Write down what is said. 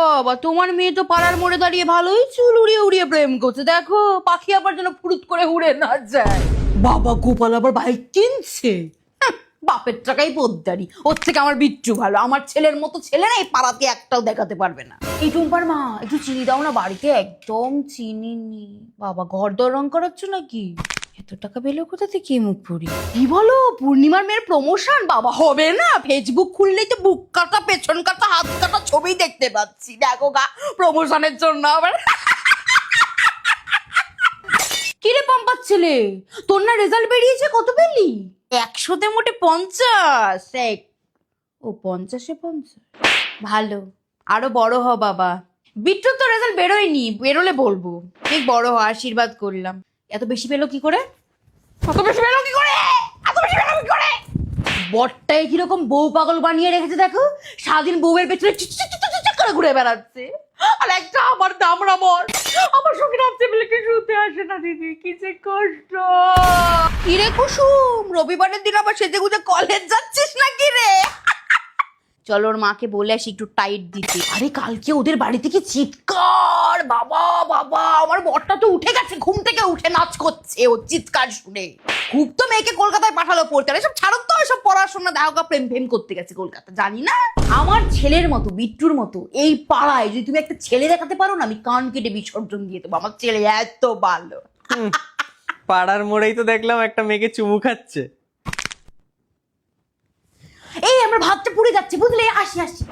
বাবা, তোমার মেয়ে তো পাড়ার মোড়ে দাঁড়িয়ে ভালোই চুল উড়িয়ে উড়িয়ে প্রেম করছে। দেখো পাখি আবার যেন ফুরুত করে উড়ে না যায়। বাবা, গোপাল আবার বাইক কিনছে। হাহ, বাপের টাকাই পোদ্দারি। ওর থেকে আমার বিচ্ছু ভালো। আমার ছেলের মতো ছেলে না এই পাড়াতে একটাও দেখাতে পারবে না। এই টুম্পার মা, একটু চিনি দাও না, বাড়িতে একদম চিনি নেই। বাবা, ঘর দর রং করাচ্ছ নাকি? এত টাকা পেলো কোথা থেকে মুখ পুরি? কি বলো, পূর্ণিমার মেয়ের প্রমোশন? বাবা হবে না, ফেসবুক খুললেই তো বুক কাটা পেছন কাটা হাত কাটা ছবি দেখতে পাচ্ছি। দেখো গা, প্রমোশনের জন্য আবার। কিরে পম্পার ছেলে, তোর না রেজাল্ট বেরিয়েছে? কত পেলি? 100-তে মোটে 50। ও 50-এ 50। ভালো, আরো বড় হ বাবা। বিট্টুর তো রেজাল্ট বেরোয়নি, বেরোলে বলবো। ঠিক বড় হ, আশীর্বাদ করলাম। এত বেশি পেলো কি করে? এত বেশি পেলো কি করে? এত বেশি পেলো কি করে? বরটাই কিরকম বউ পাগল বানিয়ে রেখেছে দেখো। সারাদিন বউয়ের পেছনে চিক করে ঘুরে বেড়াচ্ছে। আর একটা আমার দামড়া বর আমার সঙ্গে রাত্রে বেলা কি শুতে আসে না। দিদি কি যে কষ্ট। কিরে কুসুম, রবিবারের দিন আবার সেজে গুজে কলেজ যাচ্ছিস নাকি রে? চলো ওর মাকে বলে আসি একটু টাইট দিতে। আরে কালকে ওদের বাড়িতে কি চিৎকার! বাবা বাবা, আমার বরটা তো উঠে গেছে, ঘুম থেকে উঠে নাচ করছে ও চিৎকার শুনে। খুব তো মেয়েকে কলকাতায় পাঠালো পড়তে। আর এসব ছাড়ো তো, এসব পড়াশোনা দেখা প্রেম ফেম করতে গেছে কলকাতা, জানি না। আমার ছেলের মতো, বিট্টুর মতো এই পাড়ায় যদি তুমি একটা ছেলে দেখাতে পারো না, আমি কান কেটে বিসর্জন দিয়ে দেবো। আমার ছেলে এত ভালো। পাড়ার মোড়েই তো দেখলাম একটা মেয়েকে চুমু খাচ্ছে। এই আমার ভাতটা পুড়ে যাচ্ছে বুঝলে, আসি আসি।